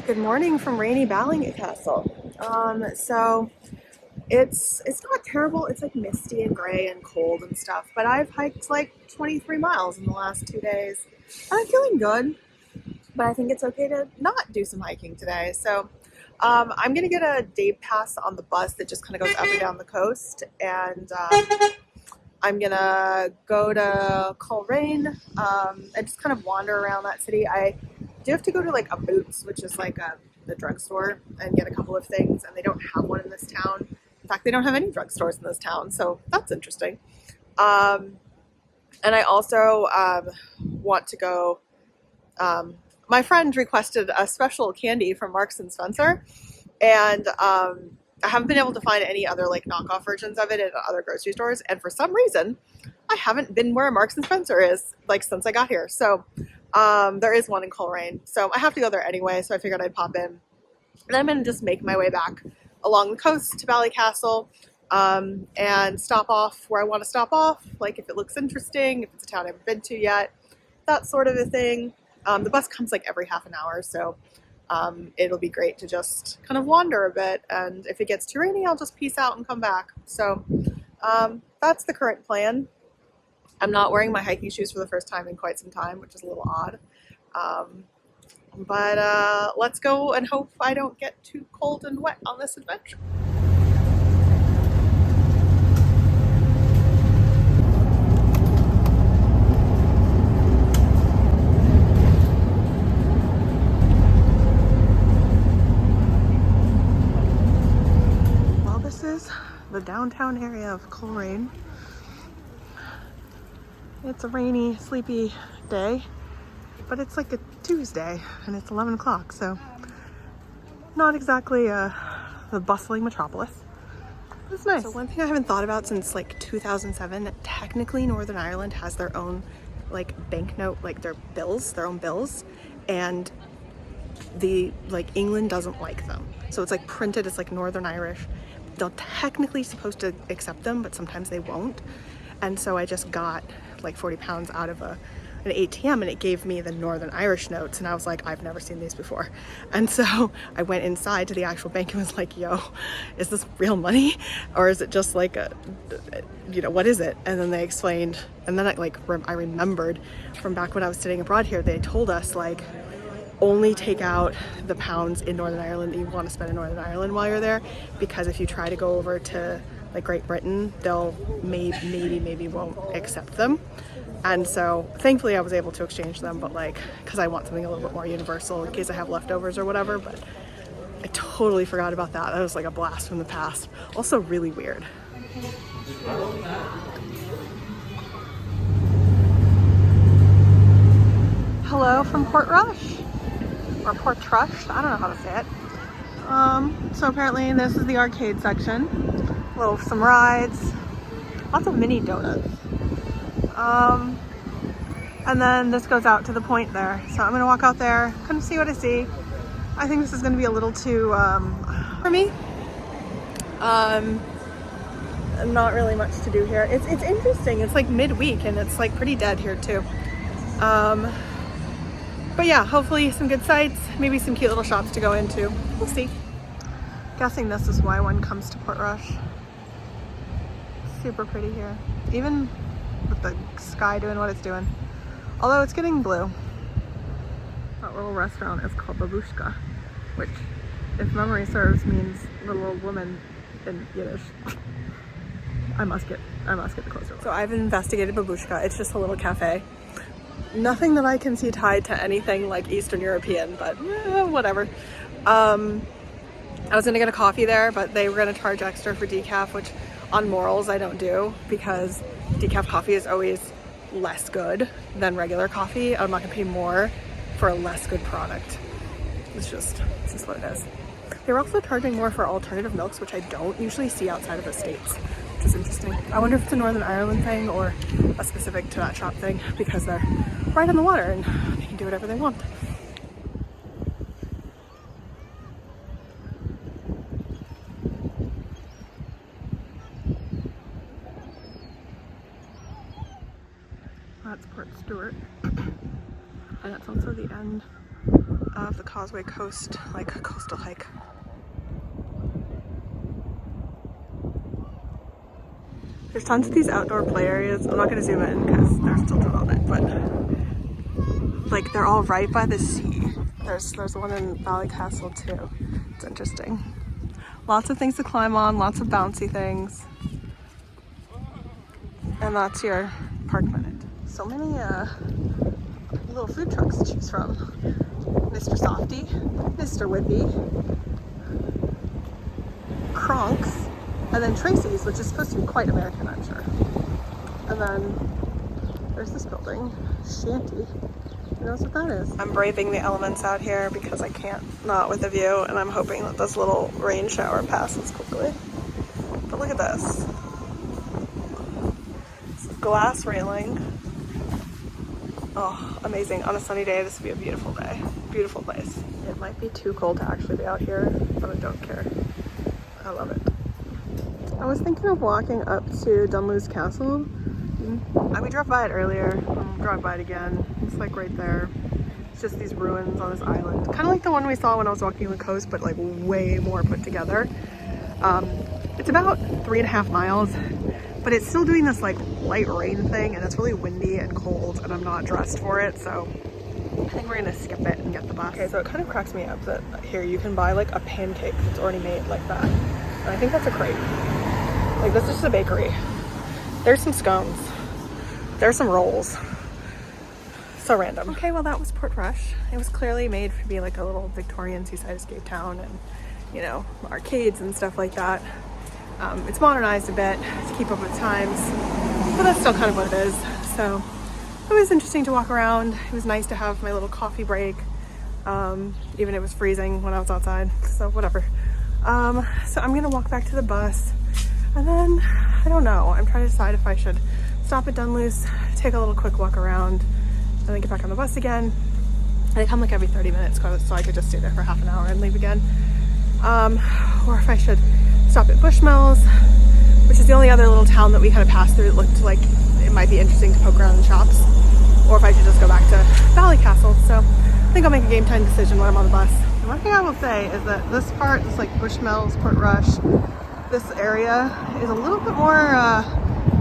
Good morning from rainy Ballinget Castle. So it's not terrible. It's like misty and gray and cold and stuff, but I've hiked like 23 miles in the last 2 days. And I'm feeling good, but I think it's okay to not do some hiking today. So I'm gonna get a day pass on the bus that just kind of goes up and down the coast, and I'm gonna go to Coleraine and just kind of wander around that city. I do have to go to like a Boots, which is like the drugstore, and get a couple of things, and they don't have one in this town. In fact, they don't have any drugstores in this town, so that's interesting. And I also want to go. My friend requested a special candy from Marks and Spencer, and I haven't been able to find any other like knockoff versions of it at other grocery stores, and for some reason I haven't been where Marks and Spencer is like since I got here. So there is one in Coleraine, so I have to go there anyway, so I figured I'd pop in. And then I'm going to just make my way back along the coast to Ballycastle and stop off where I want to stop off, like if it looks interesting, if it's a town I haven't been to yet, that sort of a thing. The bus comes like every half an hour, so it'll be great to just kind of wander a bit, and if it gets too rainy, I'll just peace out and come back. So that's the current plan. I'm not wearing my hiking shoes for the first time in quite some time, which is a little odd. But let's go and hope I don't get too cold and wet on this adventure. Well, this is the downtown area of Coleraine. It's a rainy, sleepy day, but it's like a Tuesday and it's 11 o'clock, so not exactly the bustling metropolis. It's nice. So one thing I haven't thought about since like 2007, technically Northern Ireland has their own like banknote, like their own bills, and England doesn't like them. So it's like printed as like Northern Irish. They're technically supposed to accept them, but sometimes they won't. And so I just got like 40 pounds out of an ATM, and it gave me the Northern Irish notes, and I was like, I've never seen these before. And so I went inside to the actual bank and was like, yo, is this real money, or is it just like what is it? And then they explained, and then I remembered from back when I was studying abroad here, they told us like only take out the pounds in Northern Ireland that you want to spend in Northern Ireland while you're there, because if you try to go over to like Great Britain, they'll maybe won't accept them. And so thankfully I was able to exchange them, but like because I want something a little bit more universal in case I have leftovers or whatever. But I totally forgot about that. That was like a blast from the past. Also really weird. Hello from Portrush, or Portrush, I don't know how to say it. So apparently this is the arcade section. Some rides, lots of mini donuts. And then this goes out to the point there. So I'm gonna walk out there, kind of see what I see. I think this is gonna be a little too, for me. Not really much to do here. It's interesting. It's like midweek and it's like pretty dead here too. But yeah, hopefully some good sights, maybe some cute little shops to go into. We'll see. Guessing this is why one comes to Portrush. Super pretty here, even with the sky doing what it's doing. Although it's getting blue. That little restaurant is called Babushka, which, if memory serves, means little old woman in Yiddish. I must get the closer look. So I've investigated Babushka. It's just a little cafe. Nothing that I can see tied to anything like Eastern European, but whatever. I was gonna get a coffee there, but they were gonna charge extra for decaf, which on morals I don't do, because decaf coffee is always less good than regular coffee. I'm not gonna pay more for a less good product. It's just what it is. They're also charging more for alternative milks, which I don't usually see outside of the States, which is interesting. I wonder if it's a Northern Ireland thing or a specific to that shop thing, because they're right on the water and they can do whatever they want. That's Port Stewart, and it's also the end of the Causeway Coast, like coastal hike. There's tons of these outdoor play areas. I'm not gonna zoom in because there's still development, but like they're all right by the sea. There's one in Valley Castle too. It's interesting. Lots of things to climb on, lots of bouncy things. And that's your park minute. So many little food trucks to choose from. Mr. Softy, Mr. Whippy, Kronk's, and then Tracy's, which is supposed to be quite American, I'm sure. And then there's this building, Shanty. Who knows what that is? I'm braving the elements out here because I can't not with the view, and I'm hoping that this little rain shower passes quickly. But look at this. This is glass railing. Oh, amazing. On a sunny day, this would be a beautiful day. Beautiful place. It might be too cold to actually be out here, but I don't care. I love it. I was thinking of walking up to Dunluce Castle. We drove by it earlier. I'll drive by it again. It's like right there. It's just these ruins on this island. Kind of like the one we saw when I was walking the coast, but like way more put together. It's about 3.5 miles, but it's still doing this like light rain thing, and it's really windy and cold, and I'm not dressed for it, so I think we're gonna skip it and get the bus. Okay, so it kind of cracks me up that here you can buy like a pancake that's already made like that. And I think that's a crepe. Like this is just a bakery. There's some scones. There's some rolls. So random. Okay, well that was Portrush. It was clearly made to be like a little Victorian seaside escape town, and you know, arcades and stuff like that. It's modernized a bit to keep up with times, but that's still kind of what it is. So it was interesting to walk around. It was nice to have my little coffee break. Even it was freezing when I was outside, so whatever. So I'm gonna walk back to the bus, and then I don't know. I'm trying to decide if I should stop at Dunluce, take a little quick walk around, and then get back on the bus again. They come like every 30 minutes, so I could just stay there for half an hour and leave again. Or if I should stop at Bushmills, which is the only other little town that we kind of passed through that looked like it might be interesting to poke around in the shops, or if I should just go back to Valley Castle. So I think I'll make a game time decision when I'm on the bus. And one thing I will say is that this part, this like Bushmills, Portrush, this area is a little bit more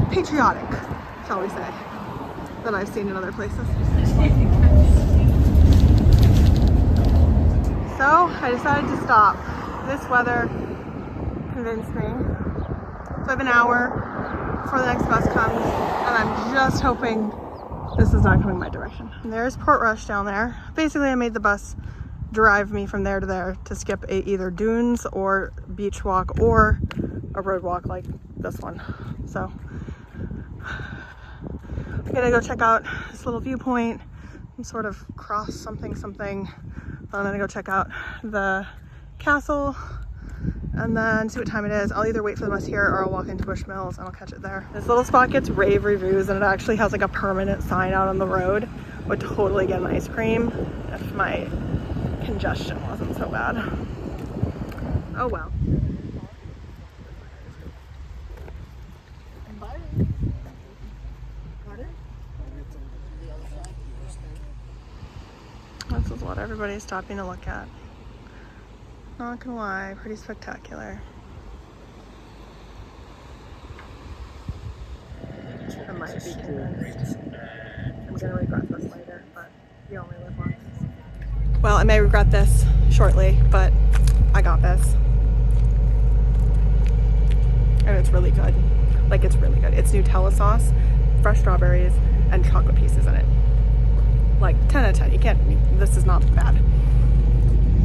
patriotic, shall we say, than I've seen in other places. So I decided to stop. This weather convinced me. So I have an hour before the next bus comes, and I'm just hoping this is not coming my direction. And there's Portrush down there. Basically, I made the bus drive me from there to there to skip either dunes or beach walk or a road walk like this one. So I'm gonna go check out this little viewpoint and sort of cross something. Then I'm gonna go check out the castle and then see what time it is. I'll either wait for the bus here or I'll walk into Bushmills and I'll catch it there. This little spot gets rave reviews, and it actually has like a permanent sign out on the road. Would totally get an ice cream if my congestion wasn't so bad. Oh well. This is what everybody's stopping to look at. Not gonna lie, pretty spectacular. I might be convinced. I'm gonna regret this later, but you only live once. Well, I may regret this shortly, but I got this. And it's really good. Like, it's really good. It's Nutella sauce, fresh strawberries, and chocolate pieces in it. Like 10 out of 10. You can't, this is not bad.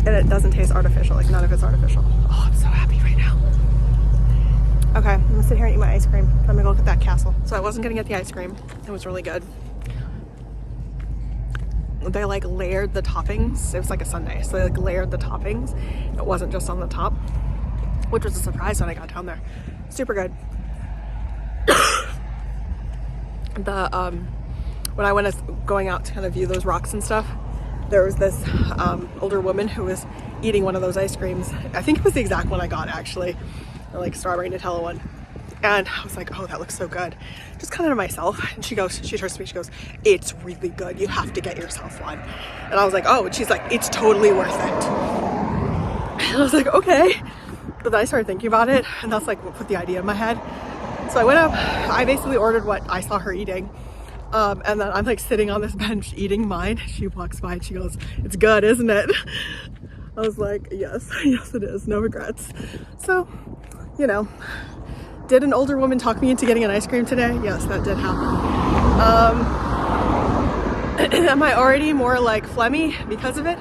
And it doesn't taste artificial, like none of it's artificial. Oh, I'm so happy right now. Okay, I'm gonna sit here and eat my ice cream. I'm gonna go look at that castle. So I wasn't gonna get the ice cream. It was really good. They like layered the toppings. It was like a sundae, so they like layered the toppings. It wasn't just on the top, which was a surprise when I got down there. Super good. When I went going out to kind of view those rocks and stuff, there was this older woman who was eating one of those ice creams. I think it was the exact one I got, actually, the like strawberry Nutella one. And I was like, oh, that looks so good. Just kind of to myself. And she turns to me, she goes, it's really good. You have to get yourself one. And I was like, oh, and she's like, it's totally worth it. And I was like, okay. But then I started thinking about it, and that's like what put the idea in my head. So I went up, I basically ordered what I saw her eating. And then I'm like sitting on this bench eating mine. She walks by and she goes, it's good, isn't it? I was like, yes, yes it is, no regrets. So, you know, did an older woman talk me into getting an ice cream today? Yes, that did happen. Am I already more like phlegmy because of it?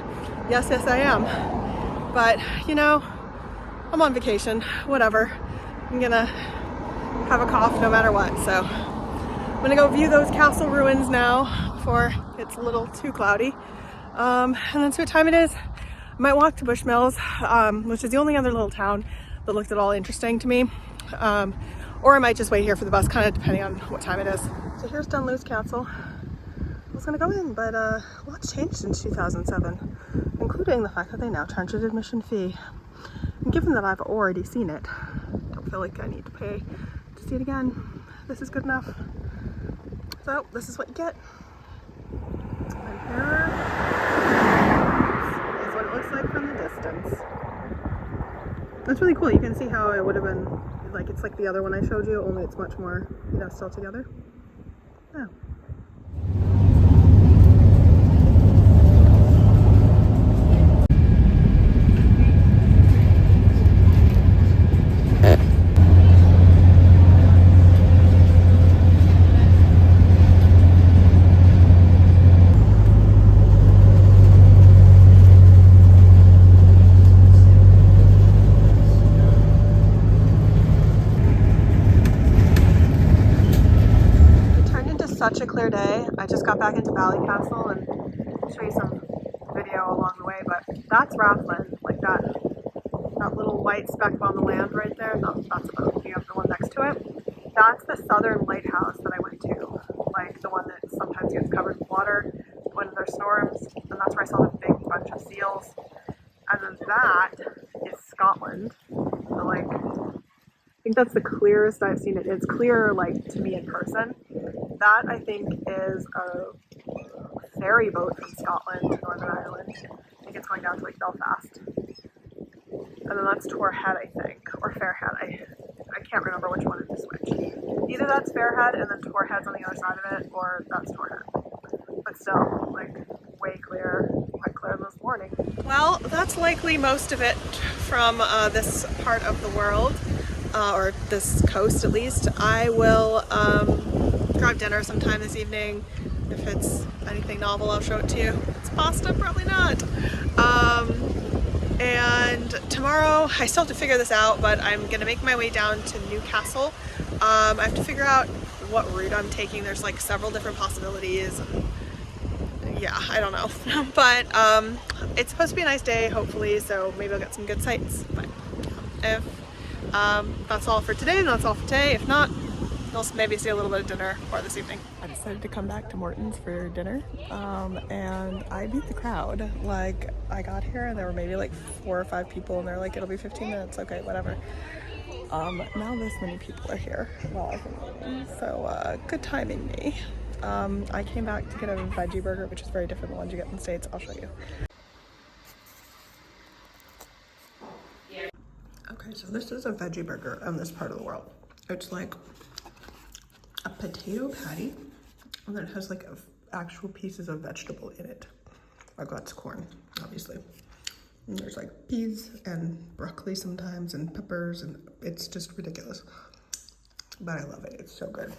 Yes, I am. But, you know, I'm on vacation, whatever. I'm gonna have a cough no matter what, so I'm gonna go view those castle ruins now before it's a little too cloudy. And then see what time it is. I might walk to Bushmills, which is the only other little town that looked at all interesting to me. Or I might just wait here for the bus, kind of depending on what time it is. So here's Dunluce Castle. I was gonna go in, but lots changed since 2007, including the fact that they now charge an admission fee. And given that I've already seen it, I don't feel like I need to pay to see it again. This is good enough. So this is what you get. And here is what it looks like from the distance. That's really cool. You can see how it would have been, like, it's like the other one I showed you, only it's much more, you know, still together. Yeah. Such a clear day. I just got back into Valley Castle, and I'll show you some video along the way, but that's Rathland, like that little white speck on the land right there. No, that's a boat. You have the one next to it. That's the southern lighthouse that I went to, like the one that sometimes gets covered with water when there's storms, and that's where I saw the big bunch of seals. And then that is Scotland. So, like, I think that's the clearest I've seen it. It's clearer, like, to me in person. That, I think, is a ferry boat from Scotland to Northern Ireland. I think it's going down to, like, Belfast. And then that's Torhead, I think, or Fairhead. I can't remember which one is which. Either that's Fairhead and then Torhead's on the other side of it, or that's Torhead. But still, like, way clear, quite clear this morning. Well, that's likely most of it from this part of the world. Or this coast at least. I will grab dinner sometime this evening. If it's anything novel, I'll show it to you. If it's pasta, probably not. And tomorrow, I still have to figure this out, but I'm gonna make my way down to Newcastle. I have to figure out what route I'm taking. There's like several different possibilities. And yeah, I don't know. But it's supposed to be a nice day, hopefully, so maybe I'll get some good sights. But if that's all for today, and that's all for today. If not, we'll maybe see a little bit of dinner for this evening. I decided to come back to Morton's for dinner, and I beat the crowd. Like, I got here and there were maybe like 4 or 5 people, and they're like, it'll be 15 minutes, okay, whatever. Now this many people are here while I've been waiting, so good timing me. I came back to get a veggie burger, which is very different than the ones you get in the States. I'll show you. Okay, so this is a veggie burger in this part of the world. It's like a potato patty, and then it has like actual pieces of vegetable in it. Like that's corn, obviously. And there's like peas and broccoli sometimes, and peppers, and it's just ridiculous. But I love it, it's so good.